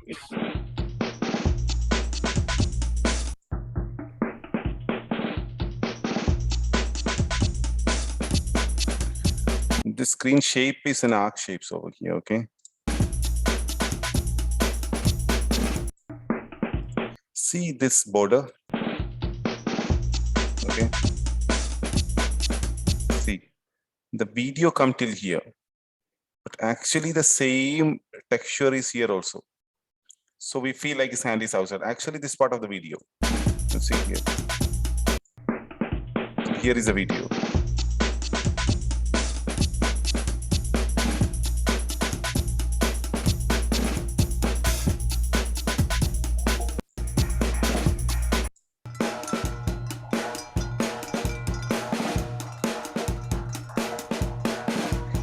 The screen shape is an arc shapes over here, okay? See this border, okay? See, the video come till here, but actually the same texture is here also. So we feel like his hand is outside. Actually, this part of the video. Let's see here. So here is a video.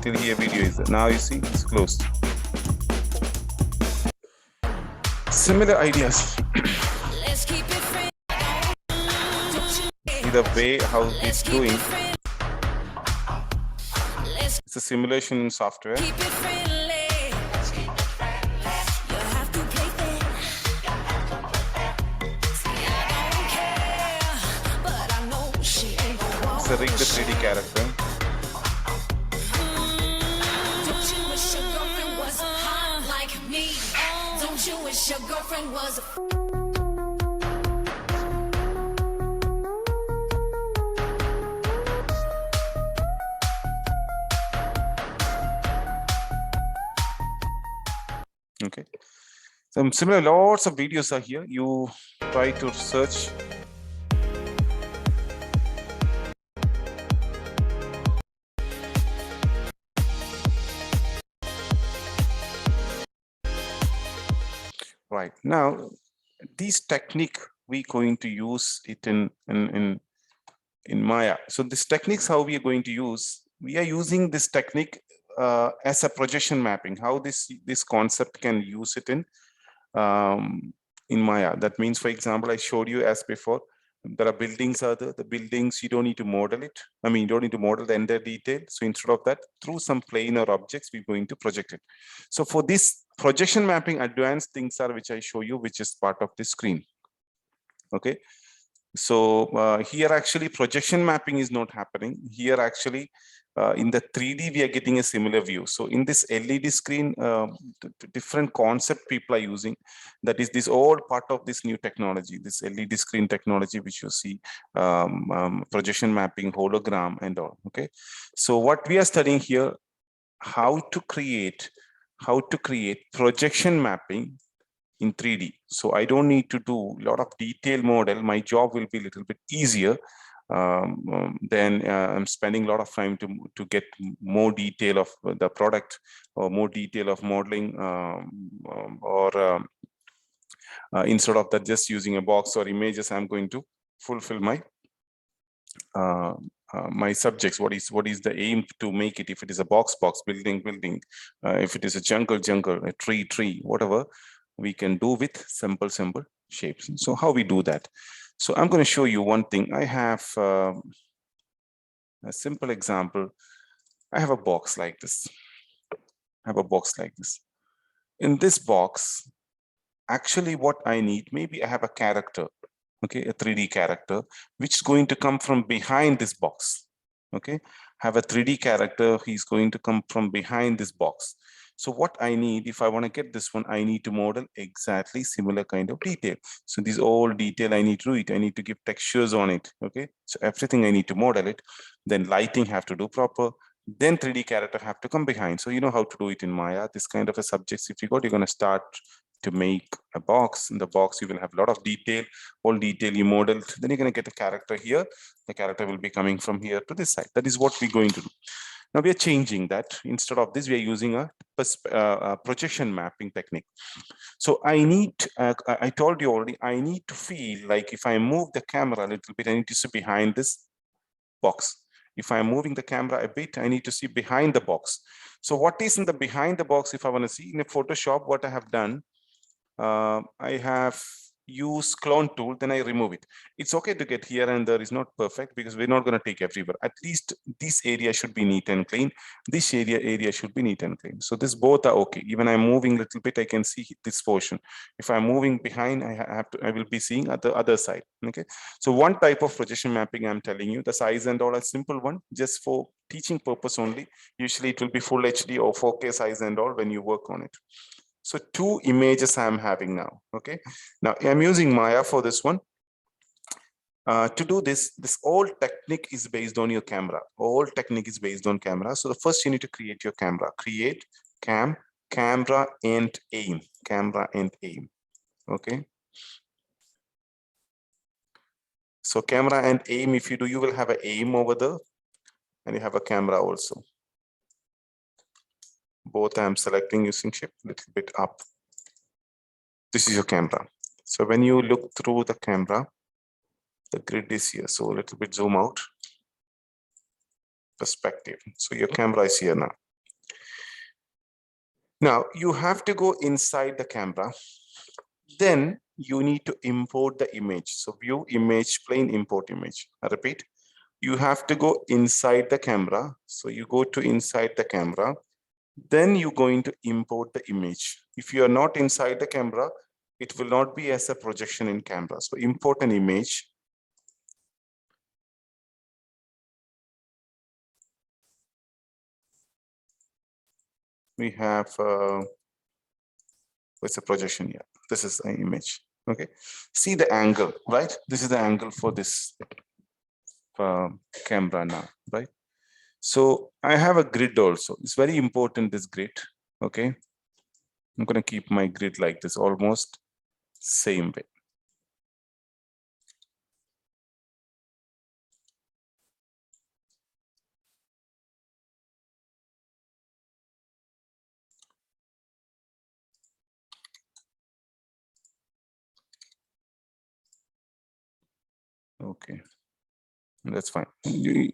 Till here video is there. Now you see it's closed. Similar ideas. See the way how it's doing. It's a simulation in software. It's a rig the 3D character. Don't you wish your girlfriend was okay. Some similar lots of videos are here. You try to search. Right now, this technique we going to use it in Maya. So this techniques how we are going to use. We are using this technique as a projection mapping. How this concept can use it in Maya. That means, for example, I showed you as before. There are buildings are there. The buildings you don't need to model it. I mean, you don't need to model the entire detail. So instead of that, through some plane or objects, we're going to project it. So for this projection mapping, advanced things are which I show you, which is part of the screen. Okay. So here actually projection mapping is not happening. Here actually in the 3D we are getting a similar view. So in this LED screen, different concept people are using. That is this all part of this new technology, this LED screen technology, which you see projection mapping, hologram and all. Okay. So what we are studying here, how to create projection mapping in 3D. So I don't need to do a lot of detailed model. My job will be a little bit easier. Then I'm spending a lot of time to get more detail of the product or more detail of modeling instead of that just using a box or images, I'm going to fulfill my my subjects. What is the aim to make it? If it is a box, building, if it is a jungle, a tree, whatever we can do with simple shapes. So how we do that? So I'm going to show you one thing. I have a simple example. I have a box like this. In this box, actually what I need, maybe I have a character, okay, a 3D character, which is going to come from behind this box. Okay, have a 3D character, he's going to come from behind this box. So what I need, if I want to get this one, I need to model exactly similar kind of detail. So this all detail I need to do it. I need to give textures on it. Okay, so everything I need to model it. Then lighting have to do proper. Then 3D character have to come behind. So you know how to do it in Maya. This kind of a subjects, if you got, you're going to start to make a box. In the box, you will have a lot of detail. All detail you modeled. Then you're going to get a character here. The character will be coming from here to this side. That is what we're going to do. Now we are changing that. Instead of this, we are using a projection mapping technique. So I need, I told you already, I need to feel like if I move the camera a little bit, I need to see behind this box. If I'm moving the camera a bit, I need to see behind the box. So what is in the behind the box? If I want to see in a Photoshop, what I have done, I have use clone tool, then I remove it. It's okay to get here and there is not perfect because we're not going to take everywhere. At least this area should be neat and clean. This area should be neat and clean. So this both are okay. Even I'm moving a little bit, I can see this portion. If I'm moving behind, I will be seeing at the other side. Okay. So one type of projection mapping I'm telling you, the size and all, a simple one, just for teaching purpose only. Usually it will be full HD or 4K size and all when you work on it. So two images I'm having now, okay? Now I'm using Maya for this one. To do this all technique is based on your camera. All technique is based on camera. So the first you need to create your camera. Create camera and aim, okay? So camera and aim, if you do, you will have an aim over there and you have a camera also. Both I'm selecting using shift, little bit up. This is your camera. So when you look through the camera, the grid is here. So a little bit zoom out. Perspective. So your camera is here now. Now you have to go inside the camera. Then you need to import the image. So view image, plain import image. I repeat, you have to go inside the camera. So you go to inside the camera. Then you're going to import the image. If you are not inside the camera, it will not be as a projection in camera. So import an image. We have, what's a projection here? This is an image, okay? See the angle, right? This is the angle for this camera now, right? So I have a grid also. It's very important, this grid, okay? I'm gonna keep my grid like this, almost same way. Okay, that's fine. You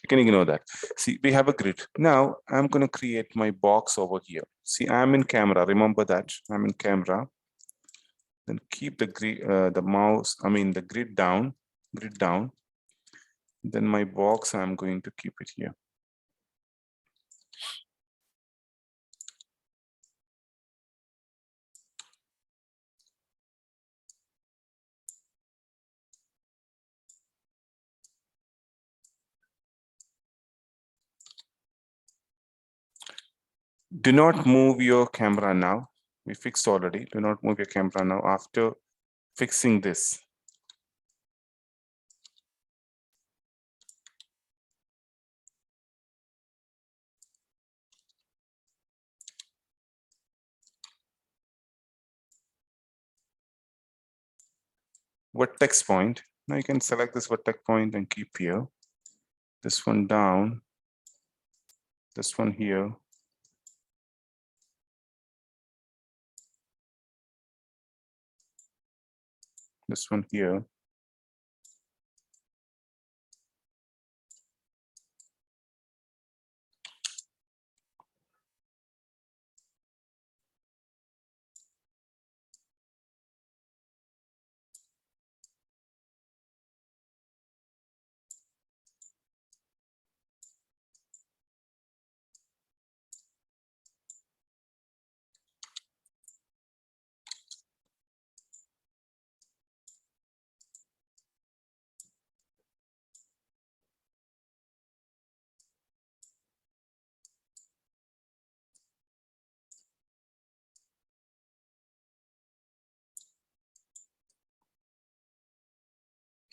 can ignore that. See, we have a grid. Now I'm gonna create my box over here. See, I'm in camera, remember that, I'm in camera. Then keep the grid, the mouse, I mean the grid down. Then my box, I'm going to keep it here. Do not move your camera now. We fixed already. Do not move your camera now after fixing this. Vertex point. Now you can select this vertex point and keep here. This one down. This one here. This one here.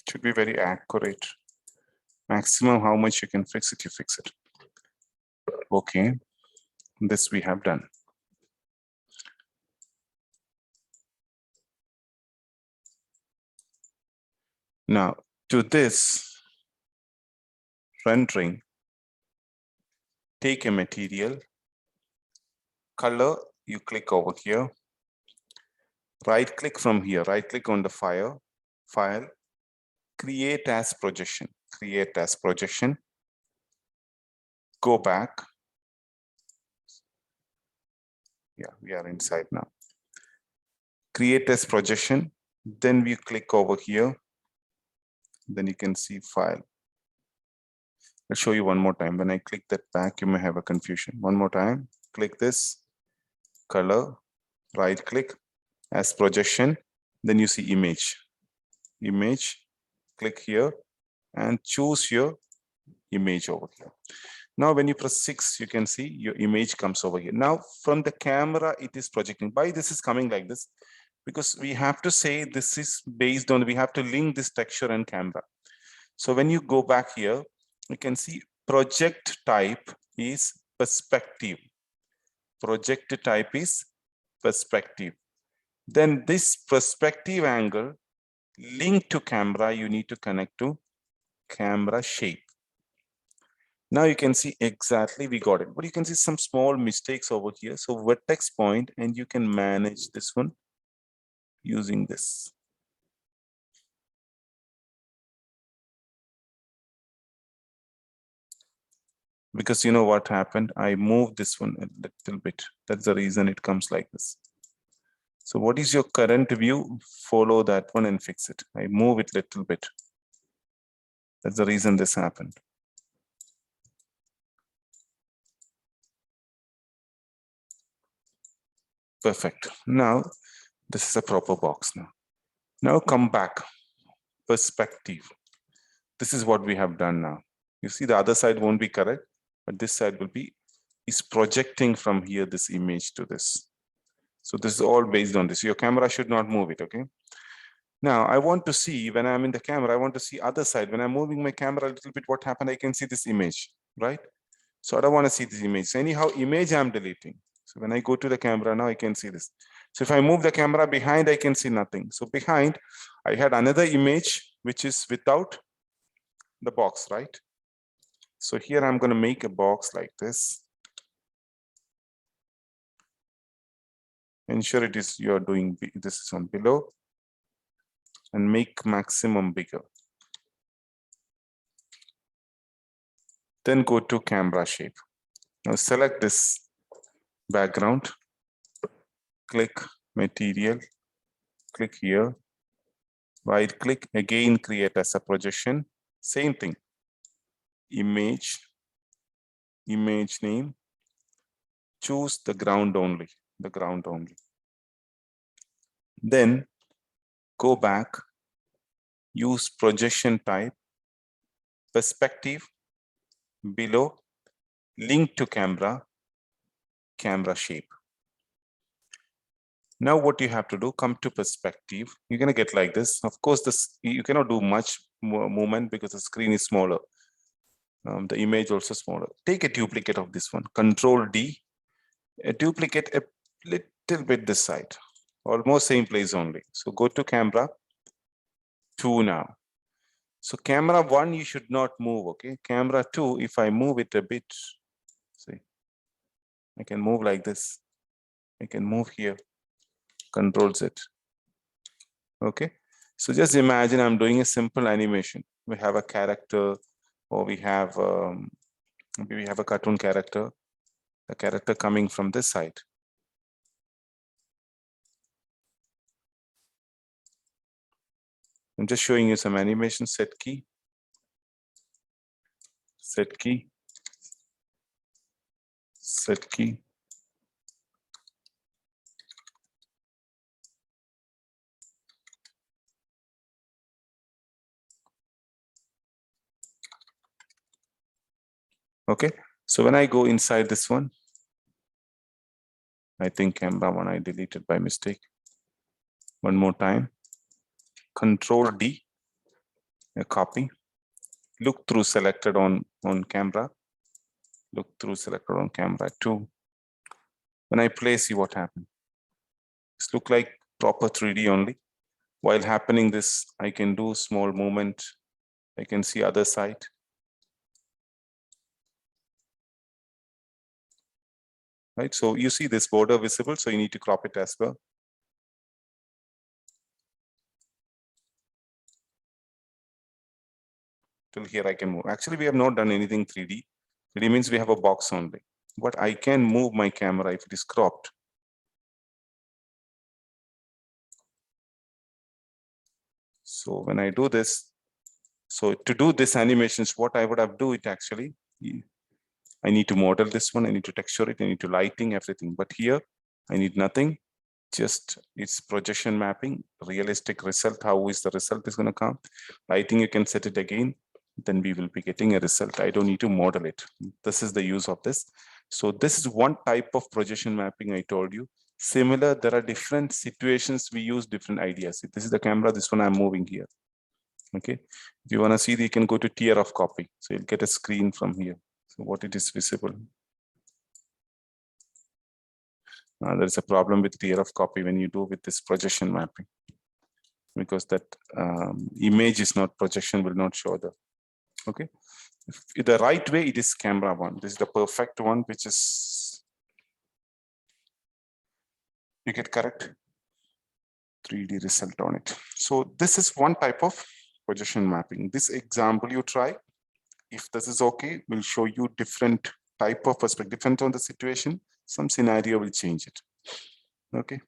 It should be very accurate. Maximum how much you can fix it, you fix it. Okay, this we have done. Now to this rendering, take a material, color, you click over here, right click from here, right click on the file, create as projection, go back. Yeah, we are inside now. Create as projection, Then we click over here. Then you can see file. I'll show you one more time. When I click that back, you may have a confusion. One more time, click this, color, right click, as projection, then you see image. Image, click here and choose your image over here. Now, when you press 6, you can see your image comes over here. Now, from the camera, it is projecting. Why this is coming like this? Because we have to say this is based on, we have to link this texture and camera. So when you go back here, you can see project type is perspective. Project type is perspective. Then this perspective angle linked to camera, you need to connect to camera shape. Now you can see exactly we got it, but you can see some small mistakes over here. So vertex point, and you can manage this one using this. Because you know what happened? I moved this one a little bit. That's the reason it comes like this. So what is your current view? Follow that one and fix it. I move it a little bit. That's the reason this happened. Perfect. Now, this is a proper box now. Now come back. Perspective. This is what we have done now. You see the other side won't be correct, but this side will be, is projecting from here this image to this. So this is all based on this. Your camera should not move it, okay? Now I want to see, when I'm in the camera, I want to see other side. When I'm moving my camera a little bit, what happened? I can see this image, right? So I don't want to see this image. So anyhow, image I'm deleting. So when I go to the camera now, I can see this. So if I move the camera behind, I can see nothing. So behind, I had another image, which is without the box, right? So here I'm going to make a box like this. Ensure it is, you're doing, this is on below, and make maximum bigger. Then go to camera shape. Now select this background, click material, click here, right click, again create as a projection, same thing, image, image name, choose the ground only, the ground only. Then go back, use projection type, perspective, below, link to camera, camera shape. Now what you have to do, come to perspective. You're going to get like this. Of course, this you cannot do much more movement because the screen is smaller. The image also smaller. Take a duplicate of this one. Control D. A duplicate a little bit this side. Almost same place only. So go to camera 2 now. So camera 1, you should not move, okay? Camera 2, if I move it a bit, see, I can move like this. I can move here. Control Z. Okay, so just imagine I'm doing a simple animation. We have a character, or we have maybe we have a cartoon character, the character coming from this side. I'm just showing you some animation. Set key, set key, set key. Okay, so when I go inside this one, I think camera 1 I deleted by mistake. One more time, Control D, a copy. Look through selected on camera. Look through selected on camera 2. When I play, see what happened. This look like proper 3D only. While happening this, I can do small movement. I can see other side. Right, so you see this border visible, so you need to crop it as well. Till here I can move. Actually, we have not done anything 3D. 3D means we have a box only. But I can move my camera if it is cropped. So when I do this, so to do this animations, what I would have do it actually, I need to model this one, I need to texture it, I need to lighting everything. But here I need nothing, just it's projection mapping, realistic result. How is the result is going to come? Lighting, you can set it again, then we will be getting a result. I don't need to model it. This is the use of this. So this is one type of projection mapping I told you. Similar, there are different situations we use different ideas. If this is the camera, this one I'm moving here. Okay, if you want to see, you can go to tier of copy. So you'll get a screen from here. So what it is visible. There's a problem with tier of copy when you do with this projection mapping, because that image is not projection, will not show the, okay. If the right way, it is camera one. This is the perfect one, which is, you get correct 3D result on it. So this is one type of projection mapping. This example you try, if this is okay, we'll show you different type of perspective. Depends on the situation, some scenario will change it. Okay,